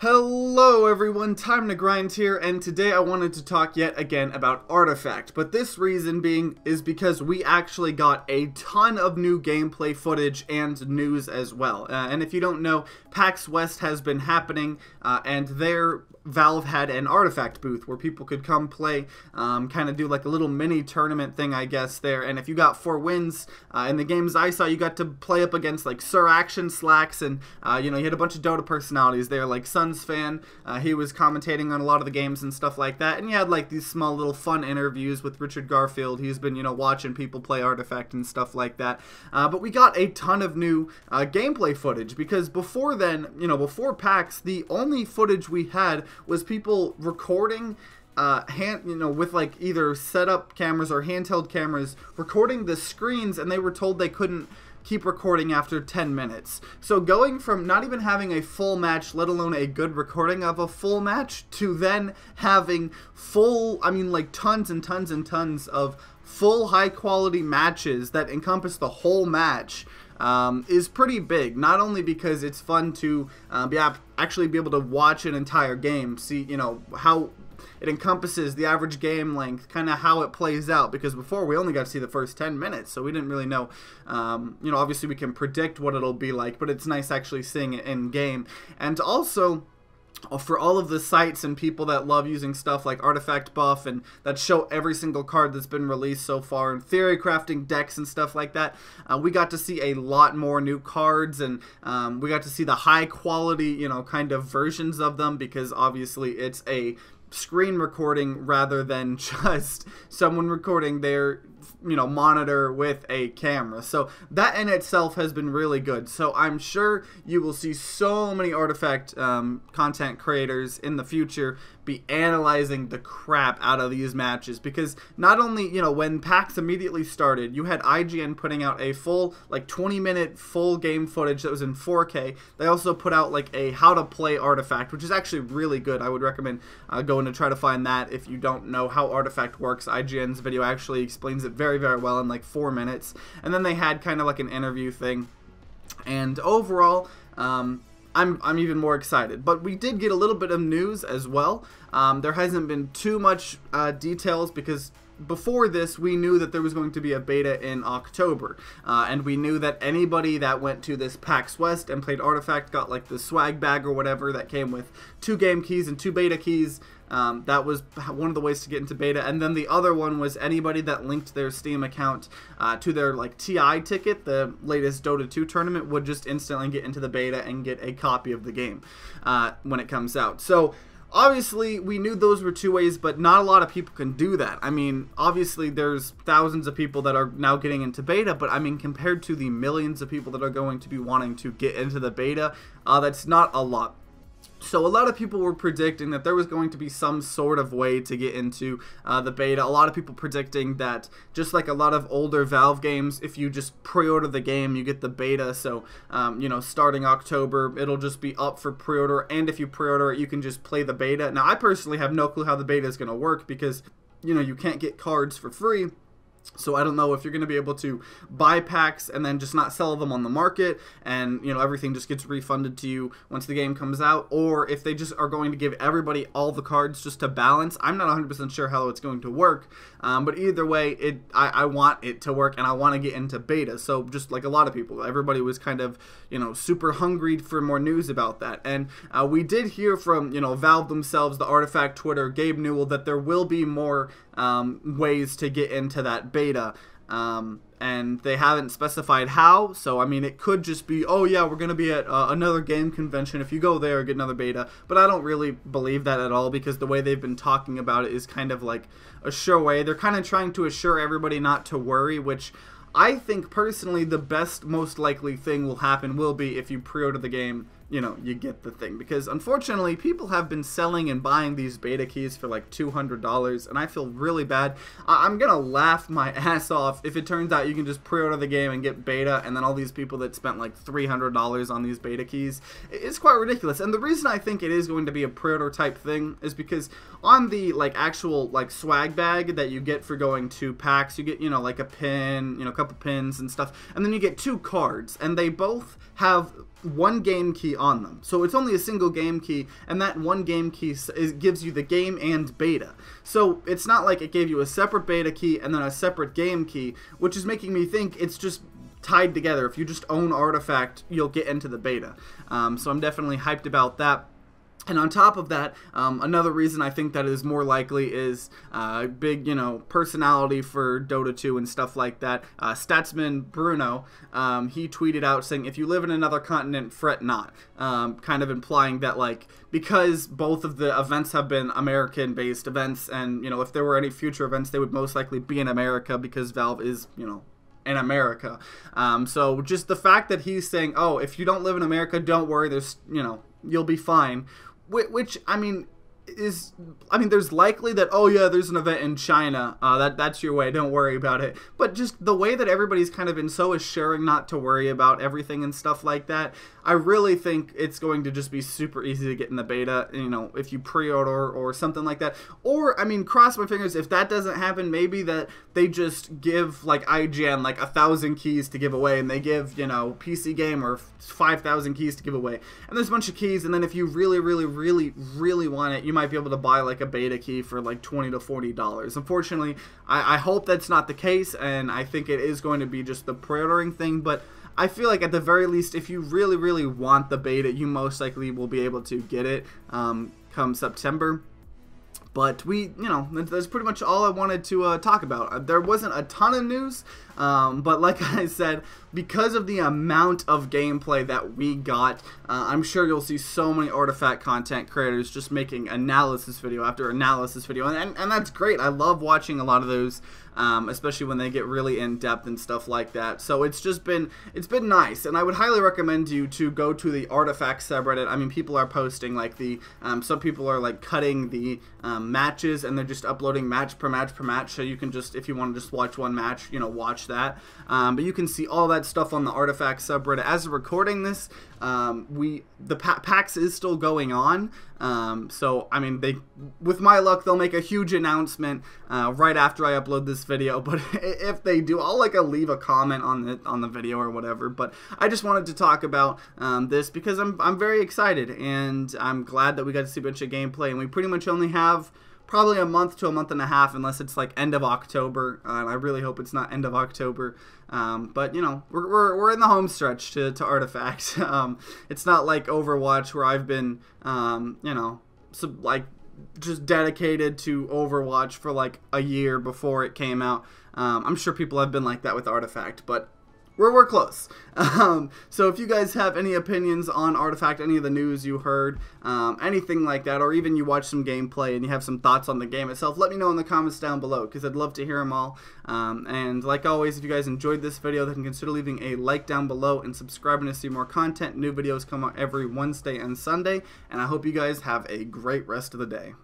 Hello everyone, Time to Grind here, and today I wanted to talk yet again about Artifact, but this reason being is because we actually got a ton of new gameplay footage and news as well. And if you don't know, PAX West has been happening, and Valve had an Artifact booth where people could come play, kind of do like a little mini tournament thing, I guess, there. And if you got 4 wins in the games I saw, you got to play up against like Sir Action Slacks, and you know, you had a bunch of Dota personalities there, like Suns fan. He was commentating on a lot of the games and stuff like that. And you had like these small little fun interviews with Richard Garfield. He's been, you know, watching people play Artifact and stuff like that. But we got a ton of new gameplay footage, because before then, you know, before PAX, the only footage we had was people recording with like either setup cameras or handheld cameras, recording the screens, and they were told they couldn't keep recording after 10 minutes. So going from not even having a full match, let alone a good recording of a full match, to then having full, I mean like tons and tons and tons of full high quality matches that encompass the whole match, is pretty big. Not only because it's fun to actually be able to watch an entire game, see, you know, how it encompasses the average game length, kind of how it plays out, because before we only got to see the first 10 minutes, so we didn't really know, you know, obviously we can predict what it'll be like, but it's nice actually seeing it in game. And also, for all of the sites and people that love using stuff like Artifact Buff and that show every single card that's been released so far, and theory crafting decks and stuff like that, we got to see a lot more new cards, and we got to see the high quality, you know, kind of versions of them, because obviously it's a screen recording rather than just someone recording their, you know, monitor with a camera. So that in itself has been really good. So I'm sure you will see so many Artifact content creators in the future be analyzing the crap out of these matches, because not only, you know, when PAX immediately started, you had IGN putting out a full like 20-minute full game footage that was in 4K. They also put out like a how to play Artifact, which is actually really good. I would recommend going to try to find that if you don't know how Artifact works. IGN's video actually explains it very, very well in like 4 minutes. And then they had kind of like an interview thing. And overall, I'm even more excited. But we did get a little bit of news as well. There hasn't been too much details, because before this we knew that there was going to be a beta in October, and we knew that anybody that went to this PAX West and played Artifact got like the swag bag or whatever that came with 2 game keys and 2 beta keys. That was one of the ways to get into beta, and then the other one was anybody that linked their Steam account to their like TI ticket, the latest Dota 2 tournament, would just instantly get into the beta and get a copy of the game when it comes out. So obviously we knew those were 2 ways, but not a lot of people can do that. I mean, obviously there's thousands of people that are now getting into beta, but I mean, compared to the millions of people that are going to be wanting to get into the beta, that's not a lot. So a lot of people were predicting that there was going to be some sort of way to get into the beta. A lot of people predicting that, just like a lot of older Valve games, if you just pre-order the game, you get the beta. So, you know, starting October, it'll just be up for pre-order. And if you pre-order it, you can just play the beta. Now, I personally have no clue how the beta is going to work, because, you know, you can't get cards for free. So I don't know if you're going to be able to buy packs and then just not sell them on the market, and, you know, everything just gets refunded to you once the game comes out, or if they just are going to give everybody all the cards just to balance. I'm not 100% sure how it's going to work, but either way, I want it to work, and I want to get into beta. So just like a lot of people, everybody was kind of, you know, super hungry for more news about that. And we did hear from, you know, Valve themselves, the Artifact Twitter, Gabe Newell, that there will be more ways to get into that beta, and they haven't specified how. So I mean, it could just be, oh yeah, we're gonna be at another game convention, if you go there, get another beta. But I don't really believe that at all, because the way they've been talking about it is kind of like a sure way. They're kind of trying to assure everybody not to worry, which I think personally the best, most likely thing will happen will be if you pre-order the game, you know, you get the thing. Because unfortunately, people have been selling and buying these beta keys for like $200, and I feel really bad. I'm gonna laugh my ass off if it turns out you can just pre-order the game and get beta, and then all these people that spent like $300 on these beta keys. It's quite ridiculous. And the reason I think it is going to be a pre-order type thing is because on the like actual like swag bag that you get for going to PAX, you get, you know, like a pin, you know, a couple pins and stuff, and then you get 2 cards, and they both have one game key on them. So it's only a single game key, and that one game key gives you the game and beta. So it's not like it gave you a separate beta key and then a separate game key, which is making me think it's just tied together. If you just own Artifact, you'll get into the beta. So I'm definitely hyped about that. And on top of that, another reason I think that is more likely is big, personality for Dota 2 and stuff like that. Statsman Bruno, he tweeted out saying, if you live in another continent, fret not. Kind of implying that, like, because both of the events have been American-based events, and, if there were any future events, they would most likely be in America because Valve is, in America. So just the fact that he's saying, oh, if you don't live in America, don't worry, there's, you'll be fine. Which, there's likely that, oh yeah, there's an event in China, that's your way, don't worry about it. But just the way that everybody's kind of been so assuring not to worry about everything and stuff like that, I really think it's going to just be super easy to get in the beta, if you pre-order or something like that. Or, cross my fingers, if that doesn't happen, maybe that they just give, like, IGN, like, 1,000 keys to give away, and they give, PC Gamer 5,000 keys to give away. And there's a bunch of keys, and then if you really, really, really, really want it, you might be able to buy, like, a beta key for, like, $20 to $40. Unfortunately, I hope that's not the case, and I think it is going to be just the pre-ordering thing, but I feel like at the very least, if you really, really want the beta, you most likely will be able to get it come September. But that's pretty much all I wanted to talk about. There wasn't a ton of news, but like I said, because of the amount of gameplay that we got, I'm sure you'll see so many Artifact content creators just making analysis video after analysis video, and that's great. I love watching a lot of those, especially when they get really in depth and stuff like that. So it's been nice, and I would highly recommend you to go to the Artifact subreddit. People are posting like some people are like cutting the matches, and they're just uploading match per match per match. So you can just, if you want to just watch one match, watch that. But you can see all that stuff on the Artifact subreddit. As of recording this, the PAX is still going on. So with my luck, they'll make a huge announcement right after I upload this video. But if they do, I'll leave a comment on the video or whatever. But I just wanted to talk about this because I'm very excited, and I'm glad that we got to see a bunch of gameplay, and we pretty much only have probably a month to a month and a half, unless it's like end of October, and I really hope it's not end of October. But we're in the home stretch to Artifact. It's not like Overwatch, where I've been just dedicated to Overwatch for like a year before it came out. I'm sure people have been like that with Artifact, but we're close. So if you guys have any opinions on Artifact, any of the news you heard, anything like that, or even you watch some gameplay and you have some thoughts on the game itself, let me know in the comments down below, because I'd love to hear them all. And like always, if you guys enjoyed this video, then consider leaving a like down below and subscribing to see more content. New videos come out every Wednesday and Sunday, and I hope you guys have a great rest of the day.